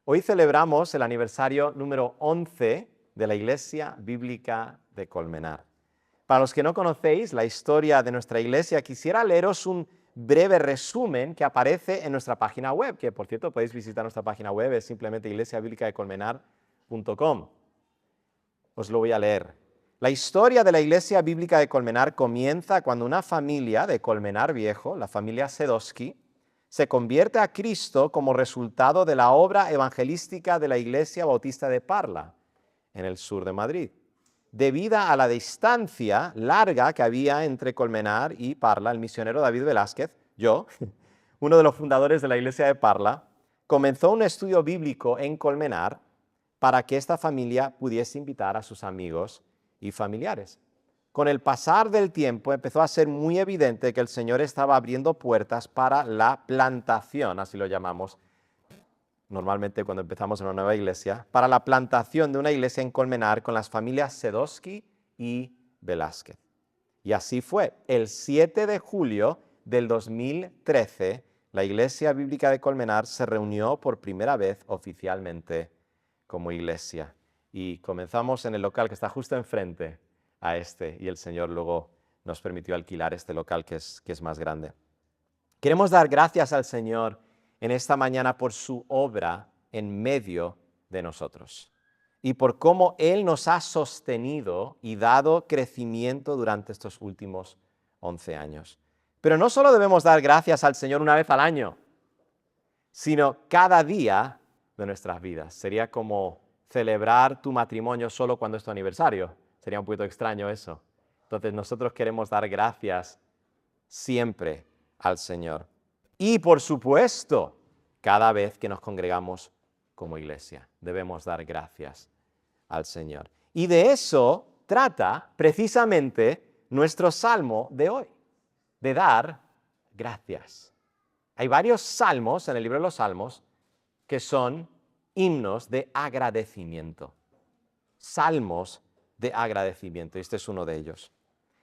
Hoy celebramos el aniversario número 11 de la Iglesia Bíblica de Colmenar. Para los que no conocéis la historia de nuestra iglesia, quisiera leeros un breve resumen que aparece en nuestra página web, que por cierto podéis visitar nuestra página web, es simplemente iglesiabiblicadecolmenar.com. Os lo voy a leer. La historia de la Iglesia Bíblica de Colmenar comienza cuando una familia de Colmenar Viejo, la familia Sedosky, se convierte a Cristo como resultado de la obra evangelística de la Iglesia Bautista de Parla, en el sur de Madrid. Debido a la distancia larga que había entre Colmenar y Parla, el misionero David Velázquez, yo, uno de los fundadores de la Iglesia de Parla, comenzó un estudio bíblico en Colmenar para que esta familia pudiese invitar a sus amigos y familiares. Con el pasar del tiempo empezó a ser muy evidente que el Señor estaba abriendo puertas para la plantación, así lo llamamos normalmente cuando empezamos en una nueva iglesia, para la plantación de una iglesia en Colmenar con las familias Sedosky y Velázquez. Y así fue. El 7 de julio del 2013, la Iglesia Bíblica de Colmenar se reunió por primera vez oficialmente como iglesia. Y comenzamos en el local que está justo enfrente a este, y el Señor luego nos permitió alquilar este local que es más grande. Queremos dar gracias al Señor en esta mañana por su obra en medio de nosotros y por cómo Él nos ha sostenido y dado crecimiento durante estos últimos 11 años. Pero no solo debemos dar gracias al Señor una vez al año, sino cada día de nuestras vidas. Sería como celebrar tu matrimonio solo cuando es tu aniversario. Sería un poquito extraño eso. Entonces nosotros queremos dar gracias siempre al Señor. Y por supuesto, cada vez que nos congregamos como iglesia, debemos dar gracias al Señor. Y de eso trata precisamente nuestro salmo de hoy, de dar gracias. Hay varios salmos en el libro de los Salmos que son himnos de agradecimiento. Salmos de agradecimiento. Este es uno de ellos.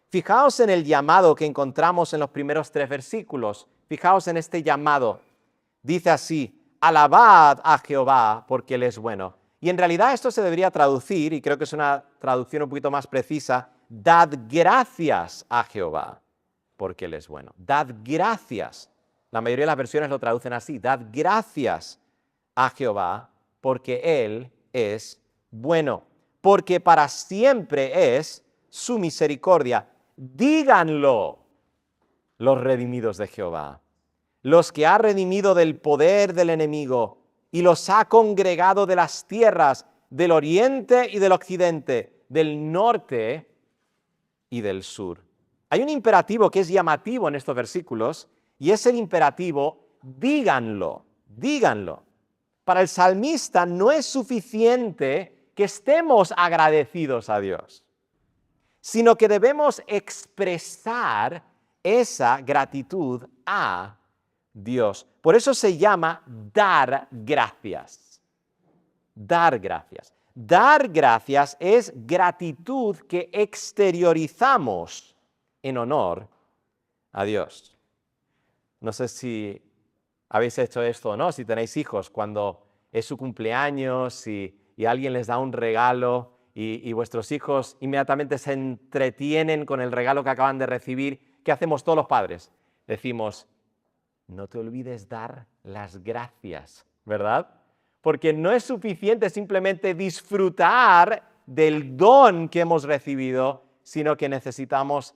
Fijaos en el llamado que encontramos en los primeros 3 versículos. Fijaos en este llamado. Dice así: alabad a Jehová porque Él es bueno. Y en realidad esto se debería traducir, y creo que es una traducción un poquito más precisa: dad gracias a Jehová porque Él es bueno. Dad gracias. La mayoría de las versiones lo traducen así: dad gracias a Jehová porque Él es bueno. Porque para siempre es su misericordia. Díganlo los redimidos de Jehová, los que ha redimido del poder del enemigo y los ha congregado de las tierras del oriente y del occidente, del norte y del sur. Hay un imperativo que es llamativo en estos versículos y es el imperativo díganlo, díganlo. Para el salmista no es suficiente que estemos agradecidos a Dios, sino que debemos expresar esa gratitud a Dios. Por eso se llama dar gracias. Dar gracias. Dar gracias es gratitud que exteriorizamos en honor a Dios. No sé si habéis hecho esto o no, si tenéis hijos, cuando es su cumpleaños y alguien les da un regalo y vuestros hijos inmediatamente se entretienen con el regalo que acaban de recibir. ¿Qué hacemos todos los padres? Decimos: no te olvides dar las gracias, ¿verdad? Porque no es suficiente simplemente disfrutar del don que hemos recibido, sino que necesitamos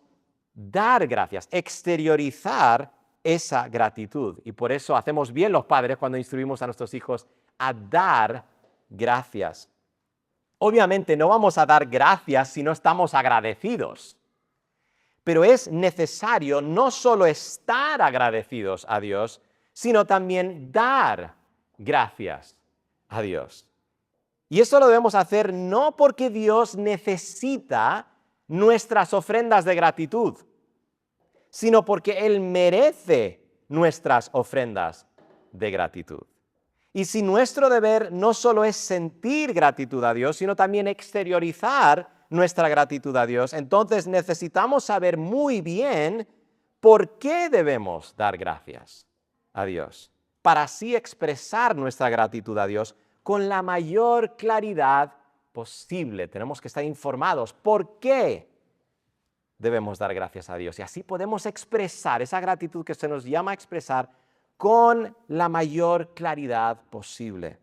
dar gracias, exteriorizar esa gratitud. Y por eso hacemos bien los padres cuando instruimos a nuestros hijos a dar gracias. Obviamente no vamos a dar gracias si no estamos agradecidos. Pero es necesario no solo estar agradecidos a Dios, sino también dar gracias a Dios. Y eso lo debemos hacer no porque Dios necesita nuestras ofrendas de gratitud, sino porque Él merece nuestras ofrendas de gratitud. Y si nuestro deber no solo es sentir gratitud a Dios, sino también exteriorizar nuestra gratitud a Dios, entonces necesitamos saber muy bien por qué debemos dar gracias a Dios, para así expresar nuestra gratitud a Dios con la mayor claridad posible. Tenemos que estar informados. ¿Por qué debemos dar gracias a Dios? Y así podemos expresar esa gratitud que se nos llama a expresar con la mayor claridad posible.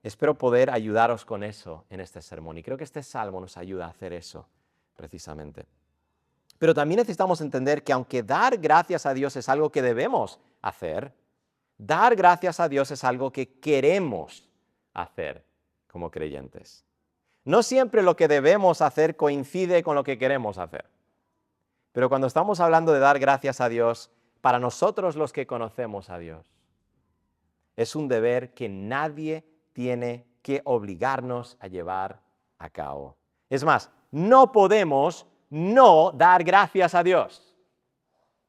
Espero poder ayudaros con eso en este sermón y creo que este salmo nos ayuda a hacer eso precisamente. Pero también necesitamos entender que aunque dar gracias a Dios es algo que debemos hacer, dar gracias a Dios es algo que queremos hacer como creyentes. No siempre lo que debemos hacer coincide con lo que queremos hacer. Pero cuando estamos hablando de dar gracias a Dios, para nosotros los que conocemos a Dios, es un deber que nadie tiene que obligarnos a llevar a cabo. Es más, no podemos no dar gracias a Dios.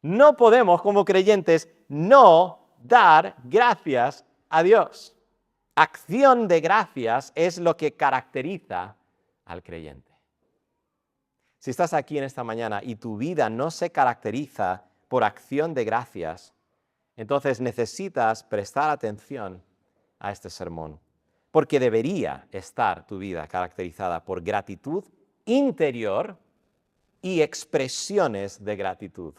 No podemos, como creyentes, no dar gracias a Dios. Acción de gracias es lo que caracteriza al creyente. Si estás aquí en esta mañana y tu vida no se caracteriza por acción de gracias, entonces necesitas prestar atención a este sermón, porque debería estar tu vida caracterizada por gratitud interior y expresiones de gratitud.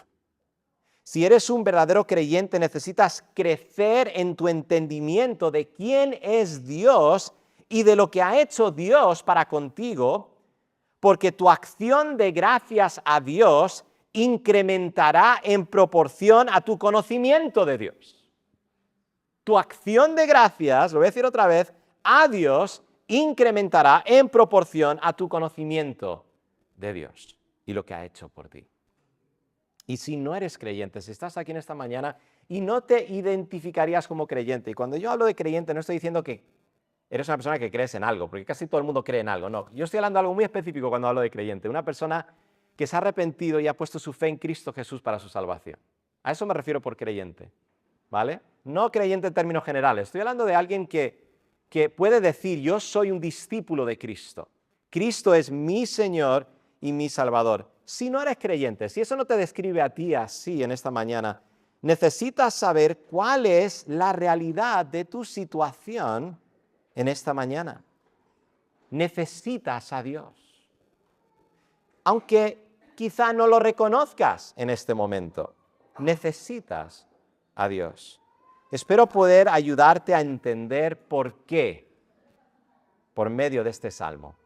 Si eres un verdadero creyente, necesitas crecer en tu entendimiento de quién es Dios y de lo que ha hecho Dios para contigo, porque tu acción de gracias a Dios incrementará en proporción a tu conocimiento de Dios. Tu acción de gracias, lo voy a decir otra vez, a Dios incrementará en proporción a tu conocimiento de Dios y lo que ha hecho por ti. Y si no eres creyente, si estás aquí en esta mañana y no te identificarías como creyente, y cuando yo hablo de creyente no estoy diciendo que eres una persona que crees en algo, porque casi todo el mundo cree en algo, no. Yo estoy hablando de algo muy específico cuando hablo de creyente, una persona que se ha arrepentido y ha puesto su fe en Cristo Jesús para su salvación. A eso me refiero por creyente, ¿vale? No creyente en términos generales, estoy hablando de alguien que puede decir, yo soy un discípulo de Cristo. Cristo es mi Señor y mi Salvador. Si no eres creyente, si eso no te describe a ti así en esta mañana, necesitas saber cuál es la realidad de tu situación en esta mañana. Necesitas a Dios. Aunque quizá no lo reconozcas en este momento, necesitas a Dios. Espero poder ayudarte a entender por qué por medio de este salmo.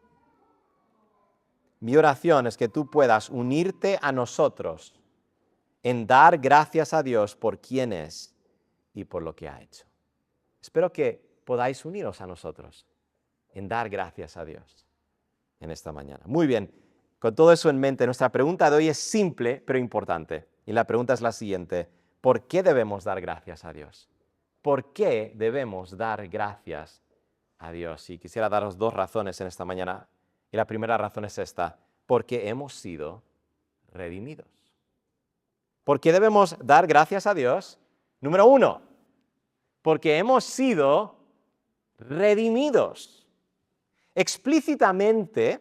Mi oración es que tú puedas unirte a nosotros en dar gracias a Dios por quién es y por lo que ha hecho. Espero que podáis uniros a nosotros en dar gracias a Dios en esta mañana. Muy bien, con todo eso en mente, nuestra pregunta de hoy es simple pero importante. Y la pregunta es la siguiente: ¿por qué debemos dar gracias a Dios? ¿Por qué debemos dar gracias a Dios? Y quisiera daros dos razones en esta mañana. Y la primera razón es esta: porque hemos sido redimidos. ¿Por qué debemos dar gracias a Dios? Número uno, porque hemos sido redimidos. Explícitamente,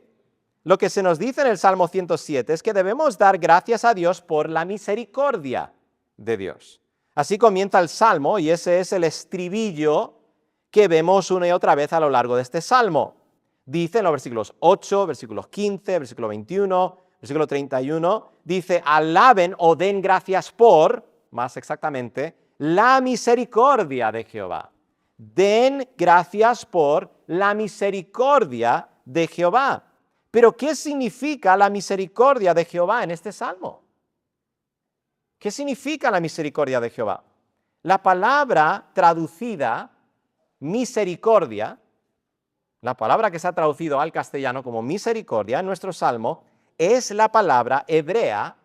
lo que se nos dice en el Salmo 107 es que debemos dar gracias a Dios por la misericordia de Dios. Así comienza el Salmo y ese es el estribillo que vemos una y otra vez a lo largo de este Salmo. Dice en los versículos 8, versículos 15, versículo 21, versículo 31, dice, alaben o den gracias por, más exactamente, la misericordia de Jehová. Den gracias por la misericordia de Jehová. Pero, ¿qué significa la misericordia de Jehová en este salmo? ¿Qué significa la misericordia de Jehová? La palabra traducida, misericordia, la palabra que se ha traducido al castellano como misericordia en nuestro salmo, es la palabra hebrea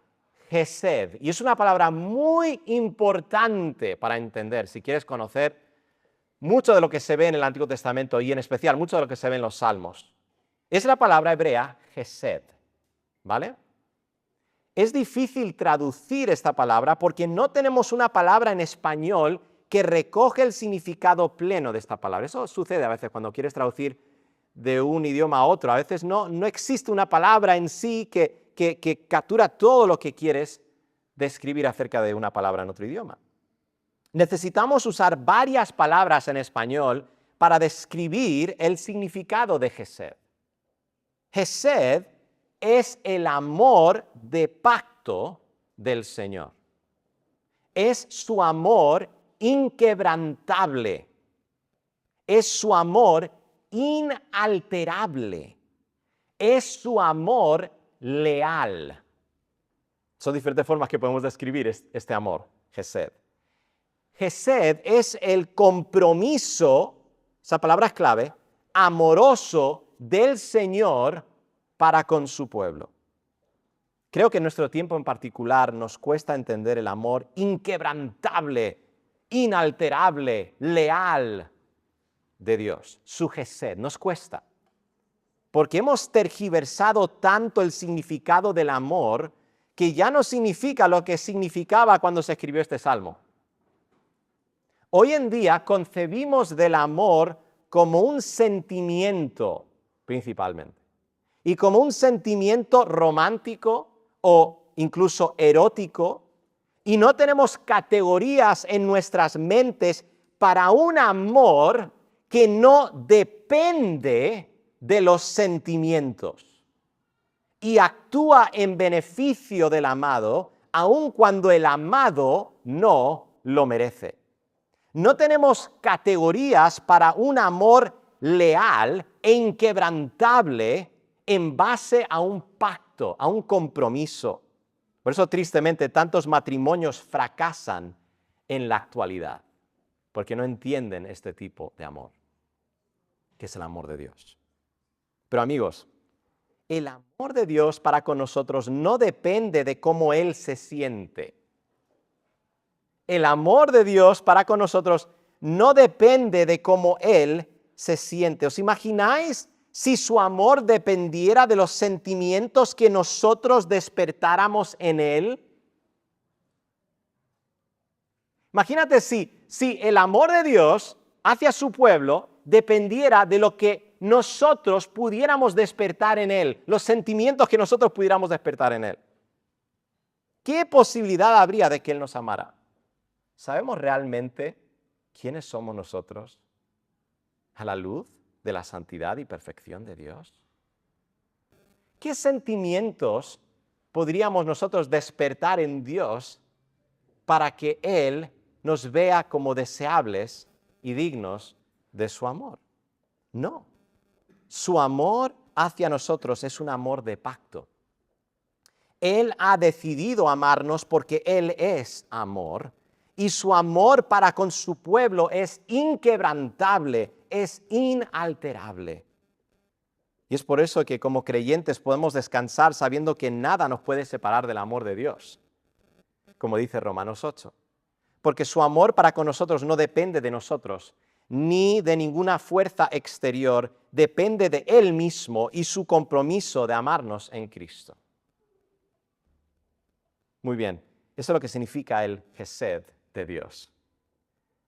Hesed. Y es una palabra muy importante para entender, si quieres conocer mucho de lo que se ve en el Antiguo Testamento y en especial mucho de lo que se ve en los Salmos. Es la palabra hebrea Hesed, ¿vale? Es difícil traducir esta palabra porque no tenemos una palabra en español que recoge el significado pleno de esta palabra. Eso sucede a veces cuando quieres traducir de un idioma a otro. A veces no existe una palabra en sí que captura todo lo que quieres describir acerca de una palabra en otro idioma. Necesitamos usar varias palabras en español para describir el significado de Hesed. Hesed es el amor de pacto del Señor. Es su amor inquebrantable. Es su amor inalterable. Es su amor leal. Son diferentes formas que podemos describir este amor, Hesed. Hesed es el compromiso, esa palabra es clave, amoroso del Señor para con su pueblo. Creo que en nuestro tiempo en particular nos cuesta entender el amor inquebrantable, inalterable, leal de Dios. Su Hesed nos cuesta. Porque hemos tergiversado tanto el significado del amor que ya no significa lo que significaba cuando se escribió este salmo. Hoy en día concebimos del amor como un sentimiento principalmente. Y como un sentimiento romántico o incluso erótico. Y no tenemos categorías en nuestras mentes para un amor que no depende de los sentimientos y actúa en beneficio del amado, aun cuando el amado no lo merece. No tenemos categorías para un amor leal e inquebrantable en base a un pacto, a un compromiso. Por eso, tristemente, tantos matrimonios fracasan en la actualidad, porque no entienden este tipo de amor, que es el amor de Dios. Pero amigos, el amor de Dios para con nosotros no depende de cómo Él se siente. El amor de Dios para con nosotros no depende de cómo Él se siente. ¿Os imagináis si su amor dependiera de los sentimientos que nosotros despertáramos en Él? Imagínate si el amor de Dios hacia su pueblo dependiera de lo que nosotros pudiéramos despertar en Él, los sentimientos que nosotros pudiéramos despertar en Él. ¿Qué posibilidad habría de que Él nos amara? ¿Sabemos realmente quiénes somos nosotros a la luz de la santidad y perfección de Dios? ¿Qué sentimientos podríamos nosotros despertar en Dios para que Él nos vea como deseables y dignos de su amor? No. Su amor hacia nosotros es un amor de pacto. Él ha decidido amarnos porque Él es amor y su amor para con su pueblo es inquebrantable, es inalterable. Y es por eso que como creyentes podemos descansar sabiendo que nada nos puede separar del amor de Dios, como dice Romanos 8. Porque su amor para con nosotros no depende de nosotros, ni de ninguna fuerza exterior, depende de Él mismo y su compromiso de amarnos en Cristo. Muy bien, eso es lo que significa el Hesed de Dios.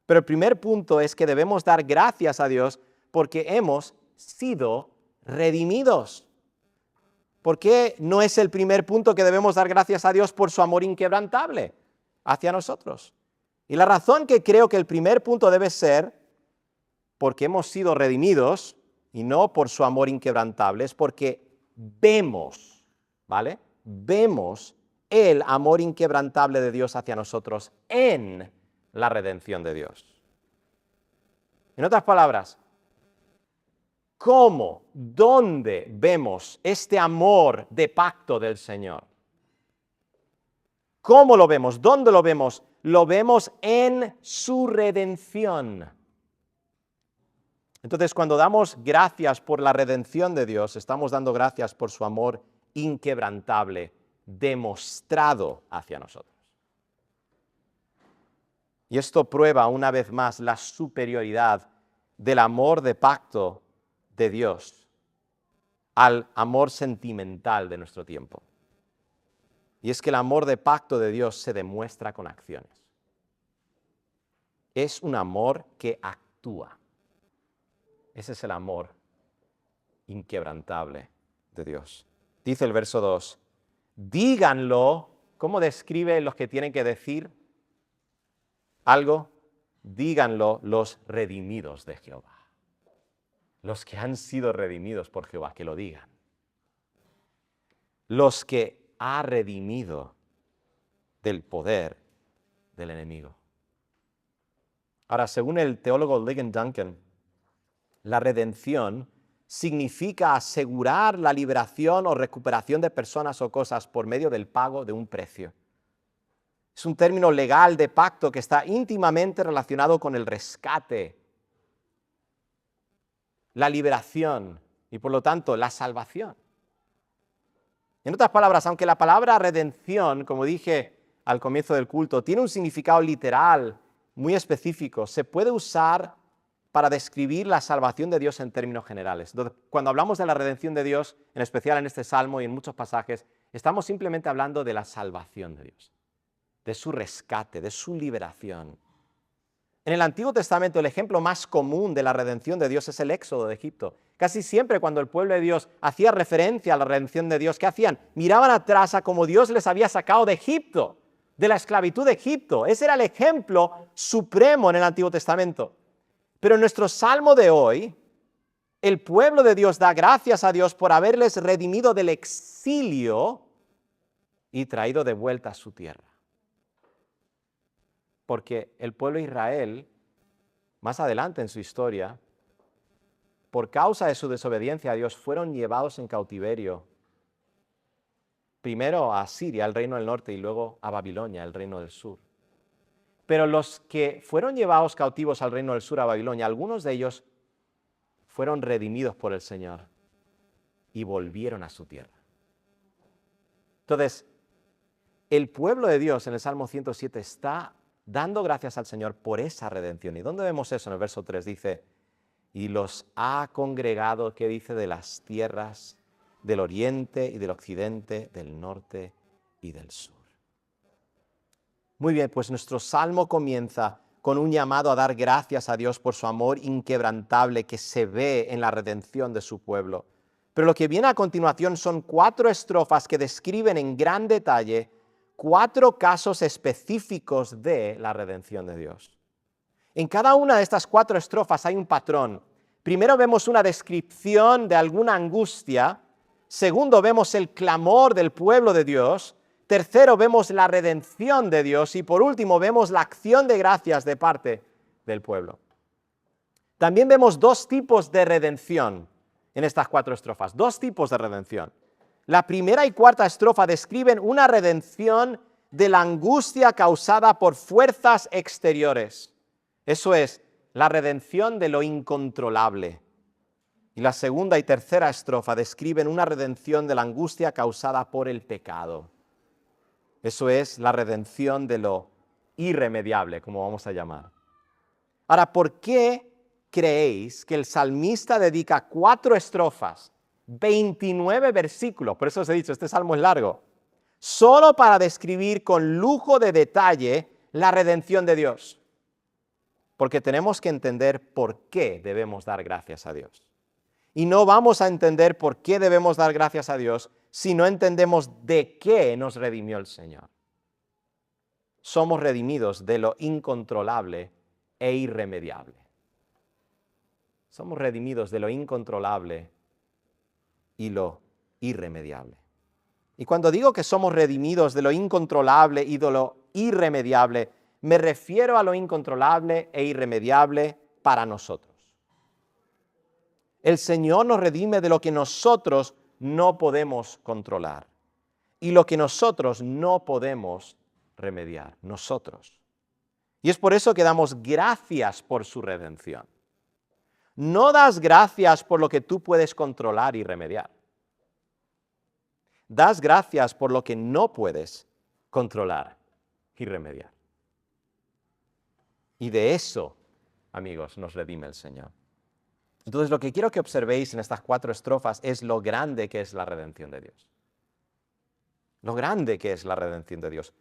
Pero el primer punto es que debemos dar gracias a Dios porque hemos sido redimidos. ¿Por qué no es el primer punto que debemos dar gracias a Dios por su amor inquebrantable hacia nosotros? Y la razón que creo que el primer punto debe ser porque hemos sido redimidos y no por su amor inquebrantable, es porque vemos, ¿vale? Vemos el amor inquebrantable de Dios hacia nosotros en la redención de Dios. En otras palabras, ¿cómo, dónde vemos este amor de pacto del Señor? ¿Cómo lo vemos? ¿Dónde lo vemos? Lo vemos en su redención. Entonces, cuando damos gracias por la redención de Dios, estamos dando gracias por su amor inquebrantable, demostrado hacia nosotros. Y esto prueba una vez más la superioridad del amor de pacto de Dios al amor sentimental de nuestro tiempo. Y es que el amor de pacto de Dios se demuestra con acciones. Es un amor que actúa. Ese es el amor inquebrantable de Dios. Dice el verso 2, díganlo. ¿Cómo describe los que tienen que decir algo? Díganlo los redimidos de Jehová. Los que han sido redimidos por Jehová, que lo digan. Los que ha redimido del poder del enemigo. Ahora, según el teólogo Ligon Duncan, la redención significa asegurar la liberación o recuperación de personas o cosas por medio del pago de un precio. Es un término legal de pacto que está íntimamente relacionado con el rescate, la liberación y por lo tanto la salvación. En otras palabras, aunque la palabra redención, como dije al comienzo del culto, tiene un significado literal muy específico, se puede usar para describir la salvación de Dios en términos generales. Entonces, cuando hablamos de la redención de Dios, en especial en este salmo y en muchos pasajes, estamos simplemente hablando de la salvación de Dios, de su rescate, de su liberación. En el Antiguo Testamento, el ejemplo más común de la redención de Dios es el éxodo de Egipto. Casi siempre cuando el pueblo de Dios hacía referencia a la redención de Dios, ¿qué hacían? Miraban atrás a cómo Dios les había sacado de Egipto, de la esclavitud de Egipto. Ese era el ejemplo supremo en el Antiguo Testamento. Pero en nuestro salmo de hoy, el pueblo de Dios da gracias a Dios por haberles redimido del exilio y traído de vuelta a su tierra. Porque el pueblo de Israel, más adelante en su historia, por causa de su desobediencia a Dios, fueron llevados en cautiverio. Primero a Asiria, el reino del norte, y luego a Babilonia, el reino del sur. Pero los que fueron llevados cautivos al reino del sur, a Babilonia, algunos de ellos fueron redimidos por el Señor y volvieron a su tierra. Entonces, el pueblo de Dios en el Salmo 107 está dando gracias al Señor por esa redención. ¿Y dónde vemos eso? En el verso 3 dice, y los ha congregado, ¿qué dice? De las tierras del oriente y del occidente, del norte y del sur. Muy bien, pues nuestro salmo comienza con un llamado a dar gracias a Dios por su amor inquebrantable que se ve en la redención de su pueblo. Pero lo que viene a continuación son 4 estrofas que describen en gran detalle 4 casos específicos de la redención de Dios. En cada una de estas 4 estrofas hay un patrón. Primero vemos una descripción de alguna angustia. Segundo, vemos el clamor del pueblo de Dios. Tercero, vemos la redención de Dios. Y por último, vemos la acción de gracias de parte del pueblo. También vemos 2 tipos de redención en estas 4 estrofas. 2 tipos de redención. La primera y cuarta estrofa describen una redención de la angustia causada por fuerzas exteriores. Eso es, la redención de lo incontrolable. Y la segunda y tercera estrofa describen una redención de la angustia causada por el pecado. Eso es la redención de lo irremediable, como vamos a llamar. Ahora, ¿por qué creéis que el salmista dedica 4 estrofas, 29 versículos, por eso os he dicho, este salmo es largo, solo para describir con lujo de detalle la redención de Dios? Porque tenemos que entender por qué debemos dar gracias a Dios. Y no vamos a entender por qué debemos dar gracias a Dios si no entendemos de qué nos redimió el Señor. Somos redimidos de lo incontrolable e irremediable. Somos redimidos de lo incontrolable y lo irremediable. Y cuando digo que somos redimidos de lo incontrolable y de lo irremediable, me refiero a lo incontrolable e irremediable para nosotros. El Señor nos redime de lo que nosotros no podemos controlar y lo que nosotros no podemos remediar, nosotros. Y es por eso que damos gracias por su redención. No das gracias por lo que tú puedes controlar y remediar. Das gracias por lo que no puedes controlar y remediar. Y de eso, amigos, nos redime el Señor. Entonces, lo que quiero que observéis en estas 4 estrofas es lo grande que es la redención de Dios. Lo grande que es la redención de Dios.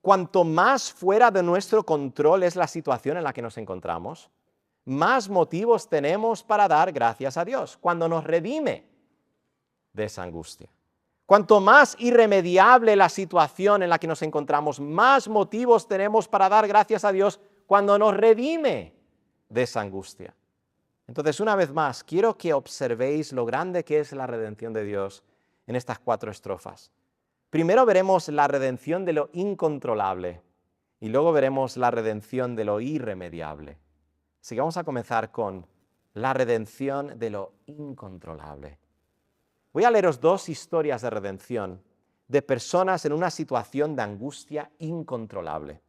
Cuanto más fuera de nuestro control es la situación en la que nos encontramos, más motivos tenemos para dar gracias a Dios cuando nos redime de esa angustia. Cuanto más irremediable la situación en la que nos encontramos, más motivos tenemos para dar gracias a Dios cuando nos redime de esa angustia. Entonces, una vez más, quiero que observéis lo grande que es la redención de Dios en estas 4 estrofas. Primero veremos la redención de lo incontrolable y luego veremos la redención de lo irremediable. Así que vamos a comenzar con la redención de lo incontrolable. Voy a leeros 2 historias de redención de personas en una situación de angustia incontrolable.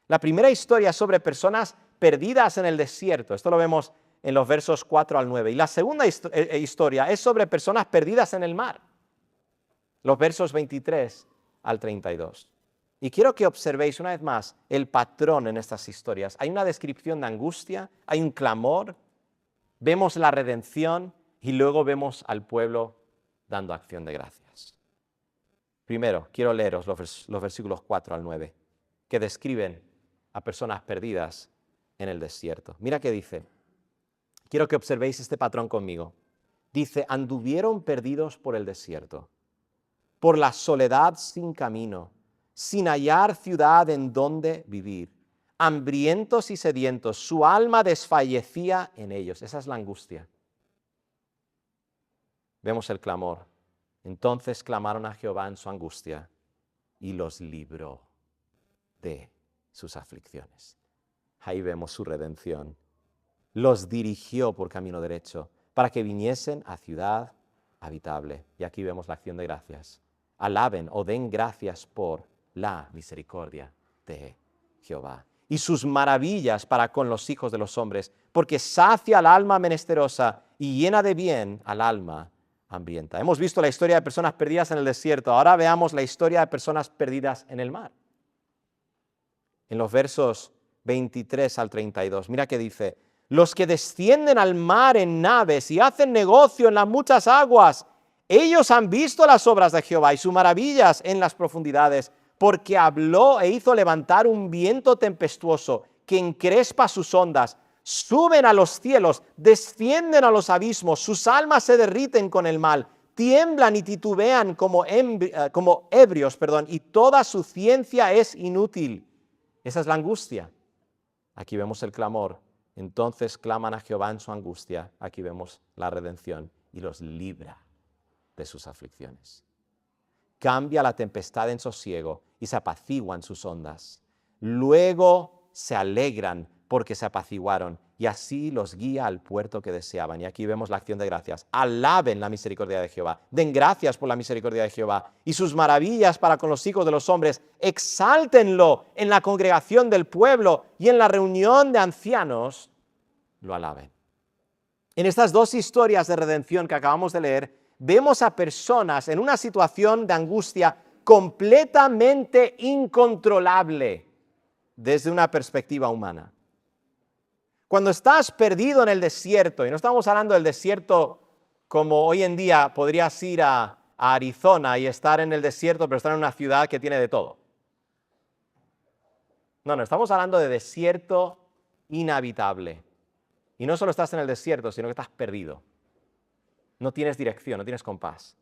La primera historia es sobre personas perdidas en el desierto. Esto lo vemos en los versos 4 al 9. Y la segunda historia es sobre personas perdidas en el mar. Los versos 23 al 32. Y quiero que observéis una vez más el patrón en estas historias. Hay una descripción de angustia, hay un clamor, vemos la redención y luego vemos al pueblo dando acción de gracias. Primero, quiero leeros los versículos 4 al 9, que describen a personas perdidas en el desierto. Mira qué dice. Quiero que observéis este patrón conmigo. Dice, anduvieron perdidos por el desierto, por la soledad sin camino, sin hallar ciudad en donde vivir, hambrientos y sedientos, su alma desfallecía en ellos. Esa es la angustia. Vemos el clamor. Entonces clamaron a Jehová en su angustia y los libró de sus aflicciones. Ahí vemos su redención. Los dirigió por camino derecho para que viniesen a ciudad habitable. Y aquí vemos la acción de gracias. Alaben o den gracias por la misericordia de Jehová y sus maravillas para con los hijos de los hombres, porque sacia al alma menesterosa y llena de bien al alma hambrienta. Hemos visto la historia de personas perdidas en el desierto, ahora veamos la historia de personas perdidas en el mar. En los versos 23 al 32, mira que dice, los que descienden al mar en naves y hacen negocio en las muchas aguas, ellos han visto las obras de Jehová y sus maravillas en las profundidades, porque habló e hizo levantar un viento tempestuoso que encrespa sus ondas. Suben a los cielos, descienden a los abismos, sus almas se derriten con el mal, tiemblan y titubean como ebrios, y toda su ciencia es inútil. Esa es la angustia. Aquí vemos el clamor. Entonces claman a Jehová en su angustia. Aquí vemos la redención y los libra de sus aflicciones. Cambia la tempestad en sosiego y se apaciguan sus ondas. Luego se alegran porque se apaciguaron y así los guía al puerto que deseaban. Y aquí vemos la acción de gracias. Alaben la misericordia de Jehová. Den gracias por la misericordia de Jehová y sus maravillas para con los hijos de los hombres. Exáltenlo en la congregación del pueblo y en la reunión de ancianos. Lo alaben. En estas 2 historias de redención que acabamos de leer, vemos a personas en una situación de angustia completamente incontrolable desde una perspectiva humana. Cuando estás perdido en el desierto, y no estamos hablando del desierto como hoy en día podrías ir a Arizona y estar en el desierto, pero estar en una ciudad que tiene de todo. No, estamos hablando de desierto inhabitable. Y no solo estás en el desierto, sino que estás perdido. No tienes dirección, no tienes compás.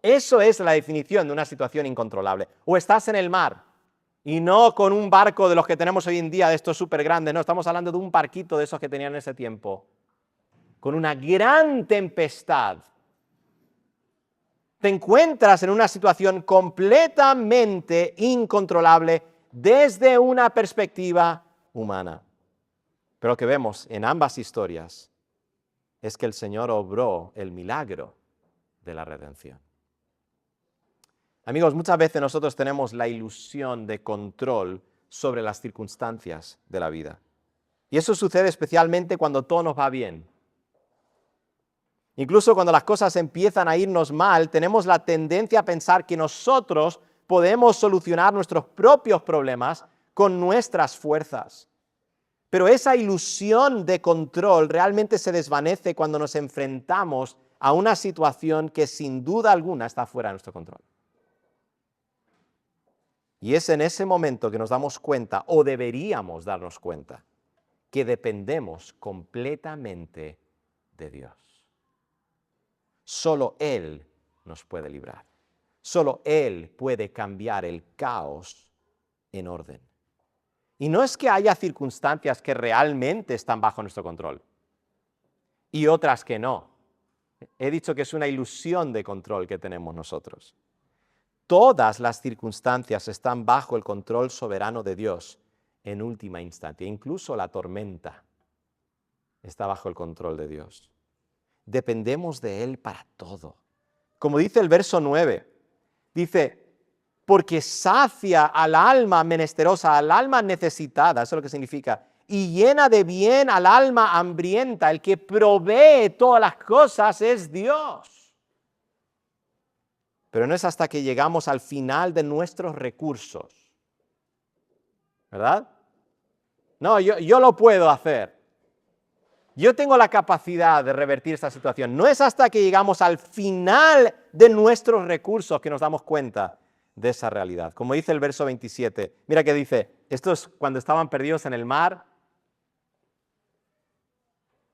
Eso es la definición de una situación incontrolable. O estás en el mar, y no con un barco de los que tenemos hoy en día, de estos súper grandes, no, estamos hablando de un barquito de esos que tenían en ese tiempo, con una gran tempestad. Te encuentras en una situación completamente incontrolable desde una perspectiva humana. Pero lo que vemos en ambas historias es que el Señor obró el milagro de la redención. Amigos, muchas veces nosotros tenemos la ilusión de control sobre las circunstancias de la vida. Y eso sucede especialmente cuando todo nos va bien. Incluso cuando las cosas empiezan a irnos mal, tenemos la tendencia a pensar que nosotros podemos solucionar nuestros propios problemas con nuestras fuerzas. Pero esa ilusión de control realmente se desvanece cuando nos enfrentamos a una situación que sin duda alguna está fuera de nuestro control. Y es en ese momento que nos damos cuenta, o deberíamos darnos cuenta, que dependemos completamente de Dios. Solo Él nos puede librar. Solo Él puede cambiar el caos en orden. Y no es que haya circunstancias que realmente están bajo nuestro control. y otras que no. He dicho que es una ilusión de control que tenemos nosotros. Todas las circunstancias están bajo el control soberano de Dios en última instancia. Incluso la tormenta está bajo el control de Dios. Dependemos de Él para todo. Como dice el verso 9, dice, porque sacia al alma menesterosa, al alma necesitada, eso es lo que significa, y llena de bien al alma hambrienta. El que provee todas las cosas es Dios. Pero no es hasta que llegamos al final de nuestros recursos, ¿verdad? No, yo lo puedo hacer. Yo tengo la capacidad de revertir esta situación. No es hasta que llegamos al final de nuestros recursos que nos damos cuenta de esa realidad. Como dice el verso 27, mira que dice, esto es cuando estaban perdidos en el mar,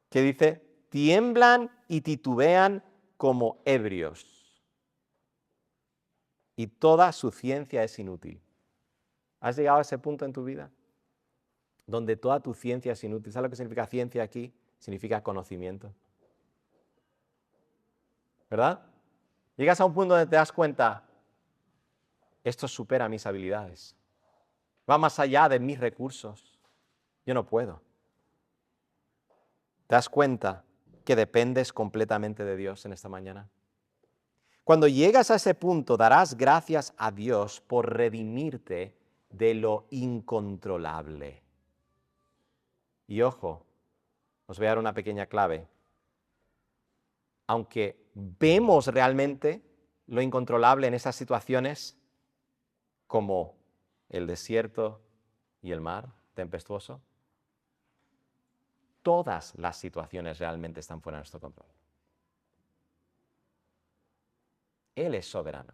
que dice, tiemblan y titubean como ebrios, y toda su ciencia es inútil. ¿Has llegado a ese punto en tu vida? Donde toda tu ciencia es inútil. ¿Sabes lo que significa ciencia aquí? Significa conocimiento. ¿Verdad? Llegas a un punto donde te das cuenta, esto supera mis habilidades. Va más allá de mis recursos. Yo no puedo. ¿Te das cuenta que dependes completamente de Dios en esta mañana? Cuando llegas a ese punto, darás gracias a Dios por redimirte de lo incontrolable. Y ojo, os voy a dar una pequeña clave. Aunque vemos realmente lo incontrolable en esas situaciones, como el desierto y el mar tempestuoso, todas las situaciones realmente están fuera de nuestro control. Él es soberano,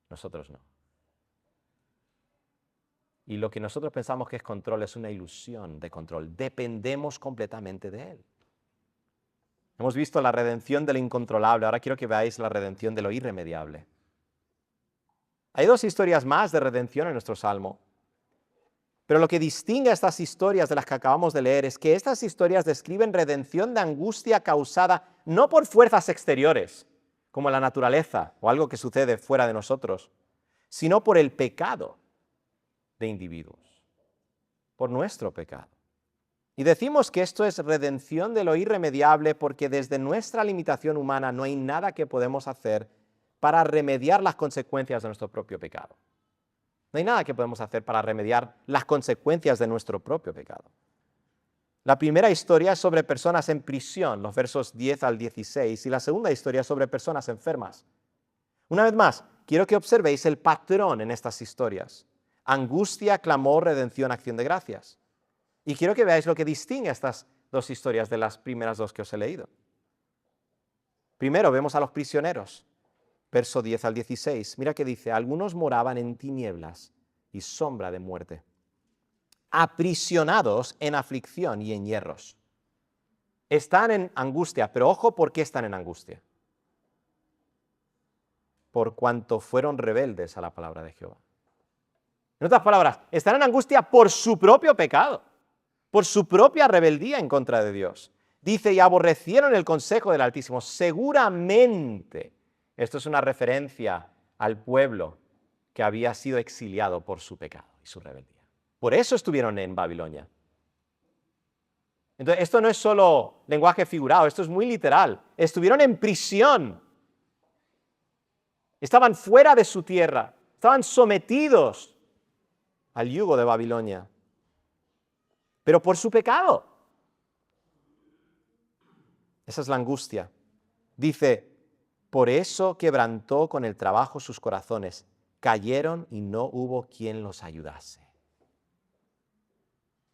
nosotros no. Y lo que nosotros pensamos que es control es una ilusión de control. Dependemos completamente de Él. Hemos visto la redención de lo incontrolable, ahora quiero que veáis la redención de lo irremediable. Hay dos historias más de redención en nuestro Salmo. Pero lo que distingue a estas historias de las que acabamos de leer es que estas historias describen redención de angustia causada no por fuerzas exteriores, como la naturaleza o algo que sucede fuera de nosotros, sino por el pecado de individuos, por nuestro pecado. Y decimos que esto es redención de lo irremediable porque desde nuestra limitación humana no hay nada que podemos hacer para remediar las consecuencias de nuestro propio pecado. No hay nada que podemos hacer para remediar las consecuencias de nuestro propio pecado. La primera historia es sobre personas en prisión, los versos 10 al 16, y la segunda historia es sobre personas enfermas. Una vez más, quiero que observéis el patrón en estas historias. Angustia, clamor, redención, acción de gracias. Y quiero que veáis lo que distingue a estas dos historias de las primeras dos que os he leído. Primero vemos a los prisioneros. Verso 10 al 16, mira que dice, algunos moraban en tinieblas y sombra de muerte, aprisionados en aflicción y en hierros. Están en angustia, pero ojo, ¿por qué están en angustia? Por cuanto fueron rebeldes a la palabra de Jehová. En otras palabras, están en angustia por su propio pecado, por su propia rebeldía en contra de Dios. Dice, y aborrecieron el consejo del Altísimo. Seguramente, esto es una referencia al pueblo que había sido exiliado por su pecado y su rebeldía. Por eso estuvieron en Babilonia. Entonces, esto no es solo lenguaje figurado, esto es muy literal. Estuvieron en prisión. Estaban fuera de su tierra. Estaban sometidos al yugo de Babilonia. Pero por su pecado. Esa es la angustia. Dice, por eso quebrantó con el trabajo sus corazones. Cayeron y no hubo quien los ayudase.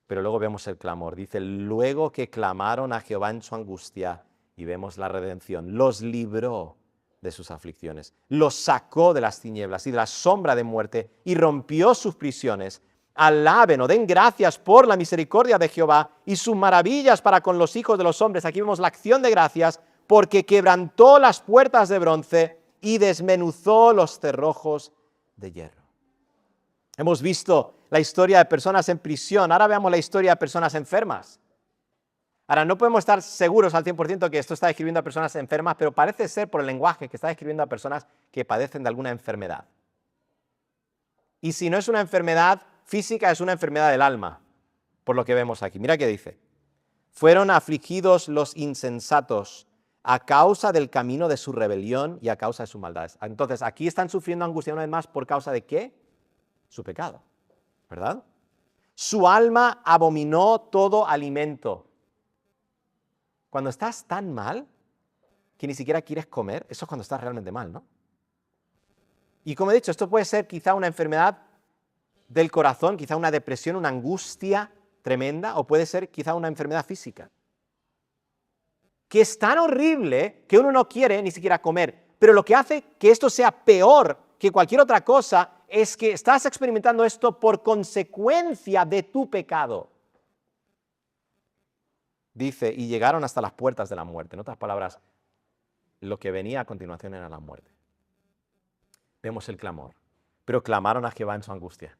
Pero luego vemos el clamor. Dice, luego que clamaron a Jehová en su angustia, y vemos la redención, los libró de sus aflicciones, los sacó de las tinieblas y de la sombra de muerte, y rompió sus prisiones. Alaben o den gracias por la misericordia de Jehová y sus maravillas para con los hijos de los hombres. Aquí vemos la acción de gracias, porque quebrantó las puertas de bronce y desmenuzó los cerrojos de hierro. Hemos visto la historia de personas en prisión, ahora veamos la historia de personas enfermas. Ahora, no podemos estar seguros al 100% que esto está describiendo a personas enfermas, pero parece ser por el lenguaje que está describiendo a personas que padecen de alguna enfermedad. Y si no es una enfermedad física, es una enfermedad del alma, por lo que vemos aquí. Mira qué dice. Fueron afligidos los insensatos a causa del camino de su rebelión y a causa de sus maldades. Entonces, aquí están sufriendo angustia una vez más por causa de ¿qué? Su pecado, ¿verdad? Su alma abominó todo alimento. Cuando estás tan mal que ni siquiera quieres comer, eso es cuando estás realmente mal, ¿no? Y como he dicho, esto puede ser quizá una enfermedad del corazón, quizá una depresión, una angustia tremenda, o puede ser quizá una enfermedad física. Que es tan horrible que uno no quiere ni siquiera comer. Pero lo que hace que esto sea peor que cualquier otra cosa es que estás experimentando esto por consecuencia de tu pecado. Dice, y llegaron hasta las puertas de la muerte. En otras palabras, lo que venía a continuación era la muerte. Vemos el clamor. Pero clamaron a Jehová en su angustia.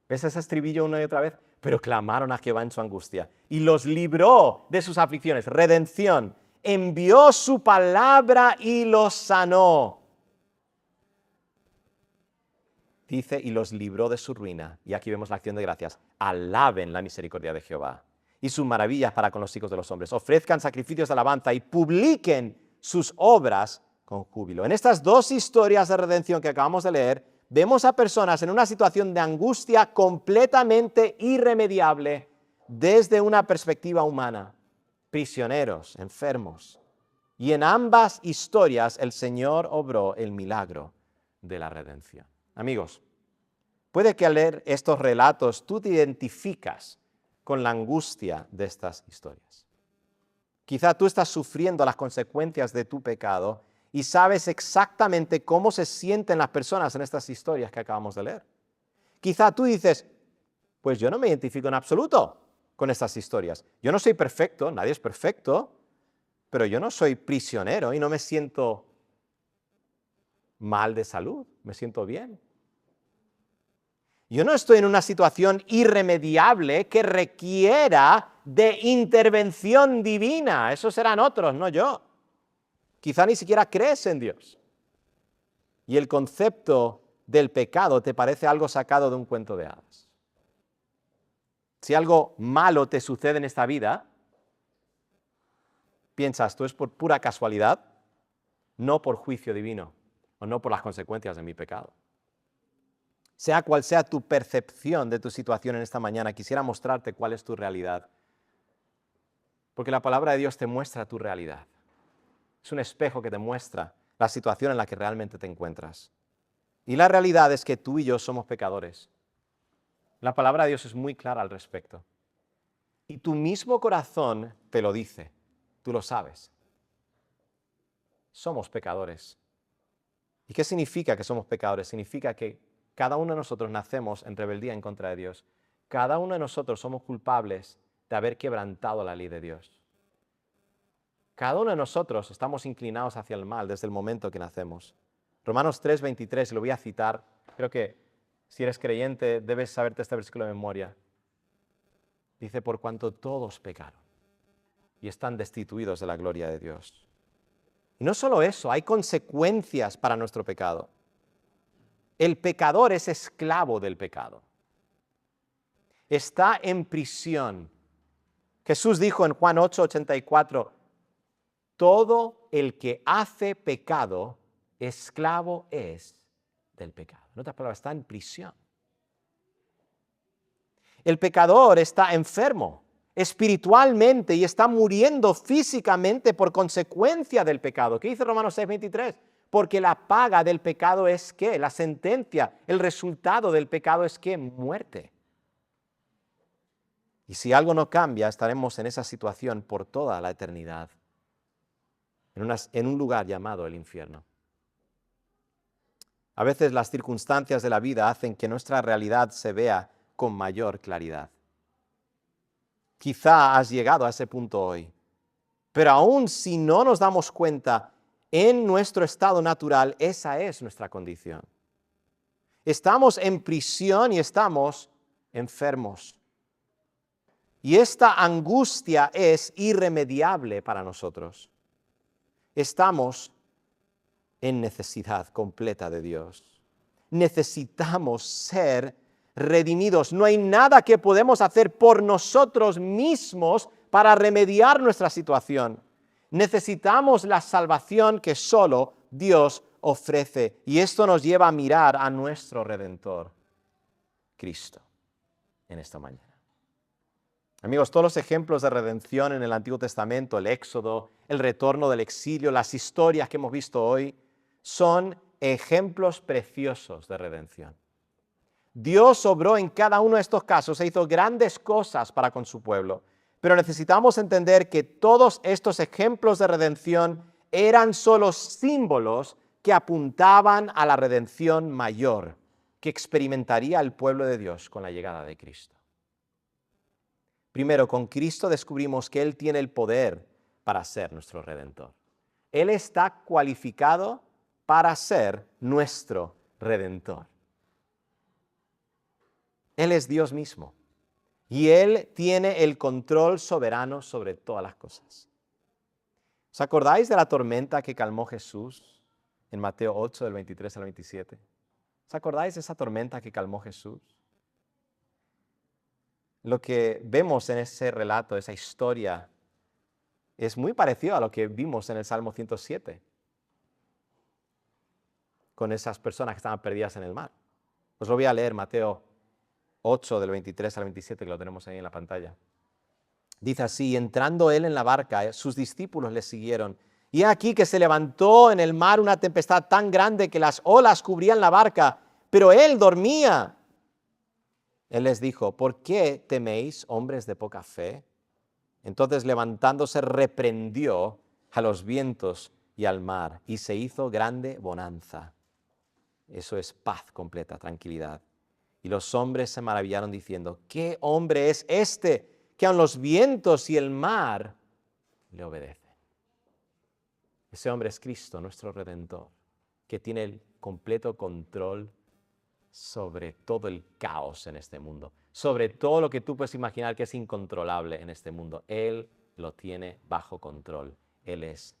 ¿Ves ese estribillo una y otra vez? Pero clamaron a Jehová en su angustia. Y los libró de sus aflicciones. Redención. Envió su palabra y los sanó. Dice, y los libró de su ruina. Y aquí vemos la acción de gracias. Alaben la misericordia de Jehová y sus maravillas para con los hijos de los hombres. Ofrezcan sacrificios de alabanza y publiquen sus obras con júbilo. En estas dos historias de redención que acabamos de leer, vemos a personas en una situación de angustia completamente irremediable desde una perspectiva humana. Prisioneros, enfermos. Y en ambas historias el Señor obró el milagro de la redención. Amigos, puede que al leer estos relatos tú te identificas con la angustia de estas historias. Quizá tú estás sufriendo las consecuencias de tu pecado y sabes exactamente cómo se sienten las personas en estas historias que acabamos de leer. Quizá tú dices, pues yo no me identifico en absoluto con estas historias. Yo no soy perfecto, nadie es perfecto, pero yo no soy prisionero y no me siento mal de salud, me siento bien. Yo no estoy en una situación irremediable que requiera de intervención divina. Esos serán otros, no yo. Quizá ni siquiera crees en Dios. Y el concepto del pecado te parece algo sacado de un cuento de hadas. Si algo malo te sucede en esta vida, piensas, ¿esto es por pura casualidad? No por juicio divino o no por las consecuencias de mi pecado. Sea cual sea tu percepción de tu situación en esta mañana, quisiera mostrarte cuál es tu realidad. Porque la palabra de Dios te muestra tu realidad. Es un espejo que te muestra la situación en la que realmente te encuentras. Y la realidad es que tú y yo somos pecadores. La palabra de Dios es muy clara al respecto. Y tu mismo corazón te lo dice. Tú lo sabes. Somos pecadores. ¿Y qué significa que somos pecadores? Significa que cada uno de nosotros nacemos en rebeldía en contra de Dios. Cada uno de nosotros somos culpables de haber quebrantado la ley de Dios. Cada uno de nosotros estamos inclinados hacia el mal desde el momento que nacemos. Romanos 3:23, lo voy a citar. Creo que si eres creyente debes saberte este versículo de memoria. Dice, por cuanto todos pecaron y están destituidos de la gloria de Dios. Y no solo eso, hay consecuencias para nuestro pecado. El pecador es esclavo del pecado. Está en prisión. Jesús dijo en Juan 8:84, todo el que hace pecado, esclavo es del pecado. En otras palabras, está en prisión. El pecador está enfermo espiritualmente y está muriendo físicamente por consecuencia del pecado. ¿Qué dice Romanos 6:23? Porque la paga del pecado es ¿qué? La sentencia, el resultado del pecado es ¿qué? Muerte. Y si algo no cambia, estaremos en esa situación por toda la eternidad, en un lugar llamado el infierno. A veces las circunstancias de la vida hacen que nuestra realidad se vea con mayor claridad. Quizá has llegado a ese punto hoy, pero aún si no nos damos cuenta, en nuestro estado natural, esa es nuestra condición. Estamos en prisión y estamos enfermos. Y esta angustia es irremediable para nosotros. Estamos en necesidad completa de Dios. Necesitamos ser redimidos. No hay nada que podemos hacer por nosotros mismos para remediar nuestra situación. Necesitamos la salvación que solo Dios ofrece. Y esto nos lleva a mirar a nuestro Redentor, Cristo, en esta mañana. Amigos, todos los ejemplos de redención en el Antiguo Testamento, el Éxodo, el retorno del exilio, las historias que hemos visto hoy, son ejemplos preciosos de redención. Dios obró en cada uno de estos casos e hizo grandes cosas para con su pueblo, pero necesitamos entender que todos estos ejemplos de redención eran solo símbolos que apuntaban a la redención mayor que experimentaría el pueblo de Dios con la llegada de Cristo. Primero, con Cristo descubrimos que Él tiene el poder para ser nuestro Redentor. Él está cualificado para ser nuestro Redentor. Él es Dios mismo y Él tiene el control soberano sobre todas las cosas. ¿Os acordáis de la tormenta que calmó Jesús en Mateo 8, del 23 al 27? ¿Os acordáis de esa tormenta que calmó Jesús? Lo que vemos en ese relato, esa historia, es muy parecido a lo que vimos en el Salmo 107, con esas personas que estaban perdidas en el mar. Os lo voy a leer, Mateo 8, del 23 al 27, que lo tenemos ahí en la pantalla. Dice así: entrando él en la barca, sus discípulos le siguieron. Y aquí que se levantó en el mar una tempestad tan grande que las olas cubrían la barca, pero él dormía. Él les dijo: ¿por qué teméis, hombres de poca fe? Entonces, levantándose, reprendió a los vientos y al mar, y se hizo grande bonanza. Eso es paz completa, tranquilidad. Y los hombres se maravillaron diciendo: ¿qué hombre es este que aun los vientos y el mar le obedecen? Ese hombre es Cristo, nuestro Redentor, que tiene el completo control sobre todo el caos en este mundo, sobre todo lo que tú puedes imaginar que es incontrolable en este mundo. Él lo tiene bajo control. Él es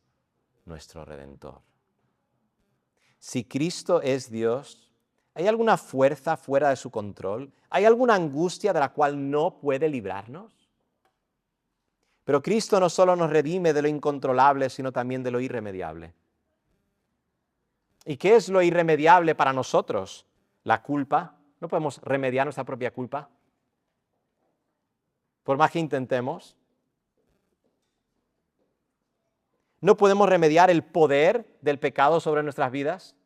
nuestro Redentor. Si Cristo es Dios, ¿hay alguna fuerza fuera de su control? ¿Hay alguna angustia de la cual no puede librarnos? Pero Cristo no solo nos redime de lo incontrolable, sino también de lo irremediable. ¿Y qué es lo irremediable para nosotros? La culpa. No podemos remediar nuestra propia culpa, por más que intentemos. No podemos remediar el poder del pecado sobre nuestras vidas.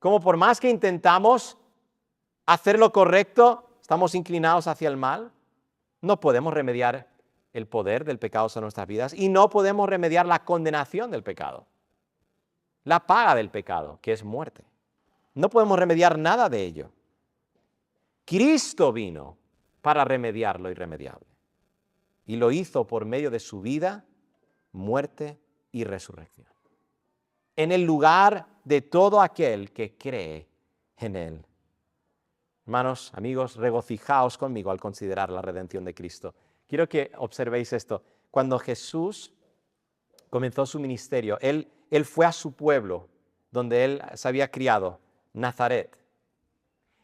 Como por más que intentamos hacer lo correcto, estamos inclinados hacia el mal. No podemos remediar el poder del pecado sobre nuestras vidas y no podemos remediar la condenación del pecado. La paga del pecado, que es muerte. No podemos remediar nada de ello. Cristo vino para remediar lo irremediable. Y lo hizo por medio de su vida, muerte y resurrección. En el lugar de todo aquel que cree en Él. Hermanos, amigos, regocijaos conmigo al considerar la redención de Cristo. Quiero que observéis esto. Cuando Jesús comenzó su ministerio, Él fue a su pueblo, donde Él se había criado, Nazaret.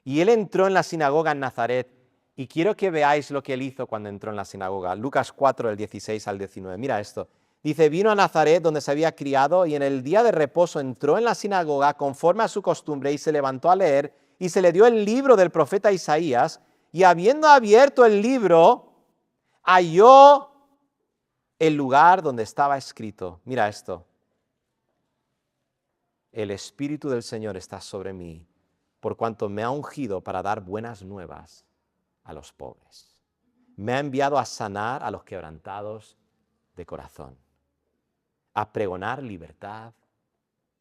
Y Él entró en la sinagoga en Nazaret, y quiero que veáis lo que Él hizo cuando entró en la sinagoga. Lucas 4, del 16 al 19. Mira esto. Dice: vino a Nazaret, donde se había criado, y en el día de reposo entró en la sinagoga conforme a su costumbre, y se levantó a leer, y se le dio el libro del profeta Isaías, y habiendo abierto el libro, halló el lugar donde estaba escrito. Mira esto: el Espíritu del Señor está sobre mí, por cuanto me ha ungido para dar buenas nuevas a los pobres. Me ha enviado a sanar a los quebrantados de corazón, a pregonar libertad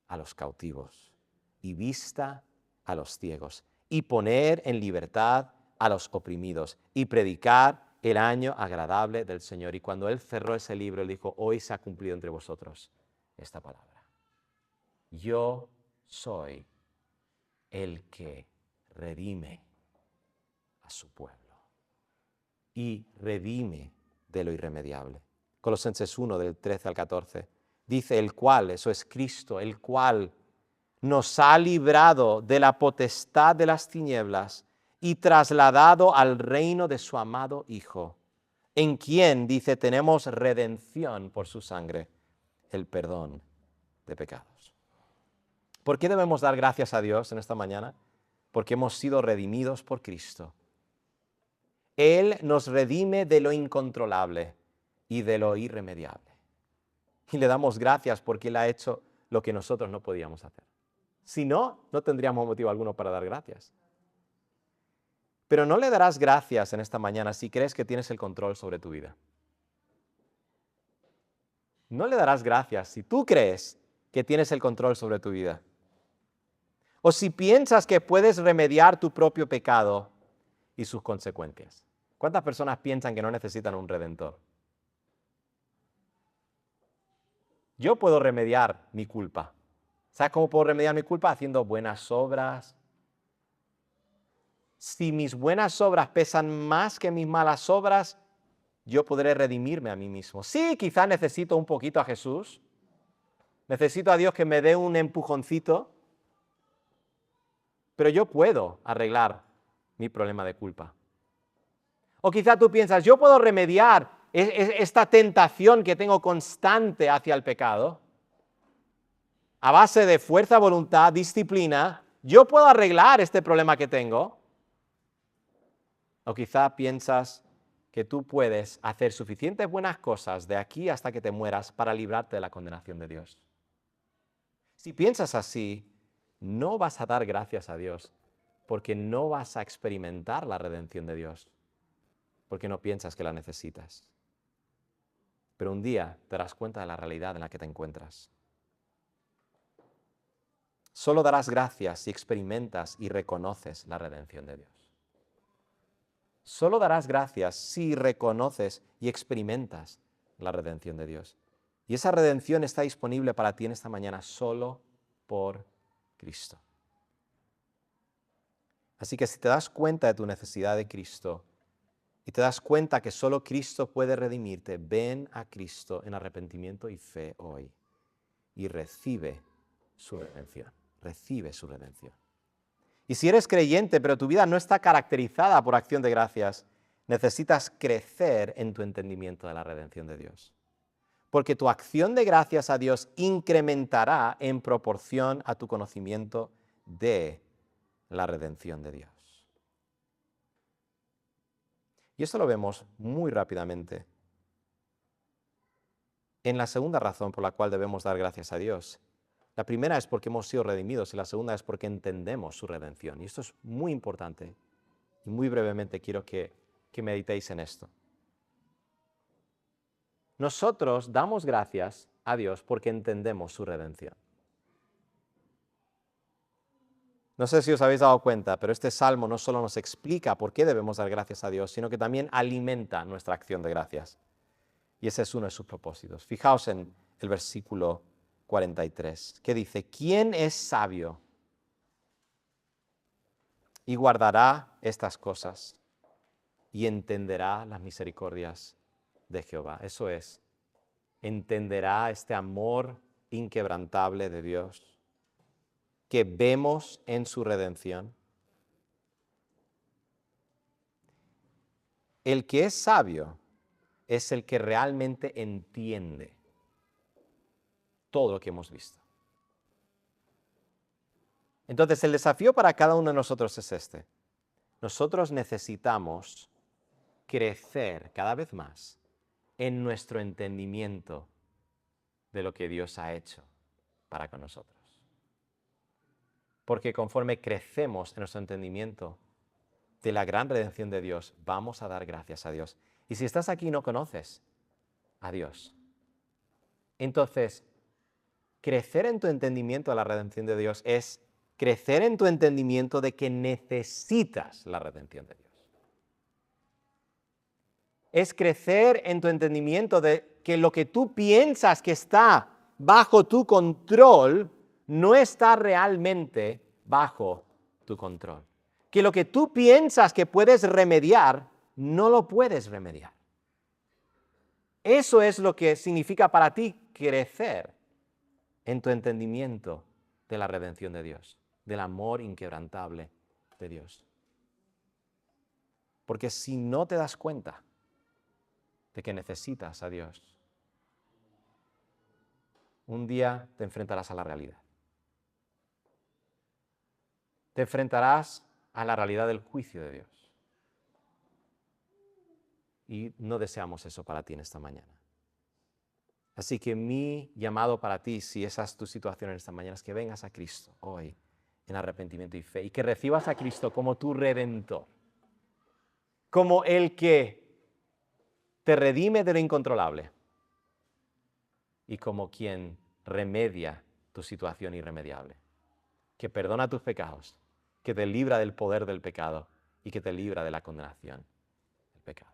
a los cautivos y vista a los ciegos, y poner en libertad a los oprimidos, y predicar el año agradable del Señor. Y cuando Él cerró ese libro, Él dijo: hoy se ha cumplido entre vosotros esta palabra. Yo soy el que redime a su pueblo. y redime de lo irremediable. Colosenses 1, del 13 al 14. Dice el cual, eso es Cristo, el cual nos ha librado de la potestad de las tinieblas y trasladado al reino de su amado Hijo, en quien, dice, tenemos redención por su sangre, el perdón de pecados. ¿Por qué debemos dar gracias a Dios en esta mañana? Porque hemos sido redimidos por Cristo. Él nos redime de lo incontrolable y de lo irremediable. Y le damos gracias porque Él ha hecho lo que nosotros no podíamos hacer. Si no, no tendríamos motivo alguno para dar gracias. Pero no le darás gracias en esta mañana si crees que tienes el control sobre tu vida. No le darás gracias si tú crees que tienes el control sobre tu vida. O si piensas que puedes remediar tu propio pecado y sus consecuencias. ¿Cuántas personas piensan que no necesitan un redentor? Yo puedo remediar mi culpa. ¿Sabes cómo puedo remediar mi culpa? Haciendo buenas obras. Si mis buenas obras pesan más que mis malas obras, yo podré redimirme a mí mismo. Sí, quizás necesito un poquito a Jesús. Necesito a Dios que me dé un empujoncito. Pero yo puedo arreglar mi problema de culpa. O quizá tú piensas, yo puedo remediar esta tentación que tengo constante hacia el pecado. A base de fuerza, voluntad, disciplina, yo puedo arreglar este problema que tengo. O quizá piensas que tú puedes hacer suficientes buenas cosas de aquí hasta que te mueras para librarte de la condenación de Dios. Si piensas así, no vas a dar gracias a Dios porque no vas a experimentar la redención de Dios, porque no piensas que la necesitas. Pero un día te darás cuenta de la realidad en la que te encuentras. Solo darás gracias si experimentas y reconoces la redención de Dios. Solo darás gracias si reconoces y experimentas la redención de Dios. Y esa redención está disponible para ti en esta mañana solo por Cristo. Así que si te das cuenta de tu necesidad de Cristo y te das cuenta que solo Cristo puede redimirte, ven a Cristo en arrepentimiento y fe hoy y recibe su redención. Recibe su redención. Y si eres creyente, pero tu vida no está caracterizada por acción de gracias, necesitas crecer en tu entendimiento de la redención de Dios. Porque tu acción de gracias a Dios incrementará en proporción a tu conocimiento de la redención de Dios. Y esto lo vemos muy rápidamente en la segunda razón por la cual debemos dar gracias a Dios. La primera es porque hemos sido redimidos y la segunda es porque entendemos su redención. Y esto es muy importante y muy brevemente quiero que meditéis en esto. Nosotros damos gracias a Dios porque entendemos su redención. No sé si os habéis dado cuenta, pero este salmo no solo nos explica por qué debemos dar gracias a Dios, sino que también alimenta nuestra acción de gracias. Y ese es uno de sus propósitos. Fijaos en el versículo 43, que dice, ¿quién es sabio y guardará estas cosas y entenderá las misericordias de Jehová? Eso es, entenderá este amor inquebrantable de Dios que vemos en su redención. El que es sabio es el que realmente entiende todo lo que hemos visto. Entonces, el desafío para cada uno de nosotros es este. Nosotros necesitamos crecer cada vez más en nuestro entendimiento de lo que Dios ha hecho para con nosotros. Porque conforme crecemos en nuestro entendimiento de la gran redención de Dios, vamos a dar gracias a Dios. Y si estás aquí y no conoces a Dios, entonces crecer en tu entendimiento de la redención de Dios es crecer en tu entendimiento de que necesitas la redención de Dios. Es crecer en tu entendimiento de que lo que tú piensas que está bajo tu control no está realmente bajo tu control. Que lo que tú piensas que puedes remediar no lo puedes remediar. Eso es lo que significa para ti crecer en tu entendimiento de la redención de Dios, del amor inquebrantable de Dios. Porque si no te das cuenta de que necesitas a Dios, un día te enfrentarás a la realidad. Te enfrentarás a la realidad del juicio de Dios. Y no deseamos eso para ti en esta mañana. Así que mi llamado para ti, si esa es tu situación en esta mañana, es que vengas a Cristo hoy en arrepentimiento y fe y que recibas a Cristo como tu Redentor, como el que te redime de lo incontrolable y como quien remedia tu situación irremediable, que perdona tus pecados, que te libra del poder del pecado y que te libra de la condenación del pecado.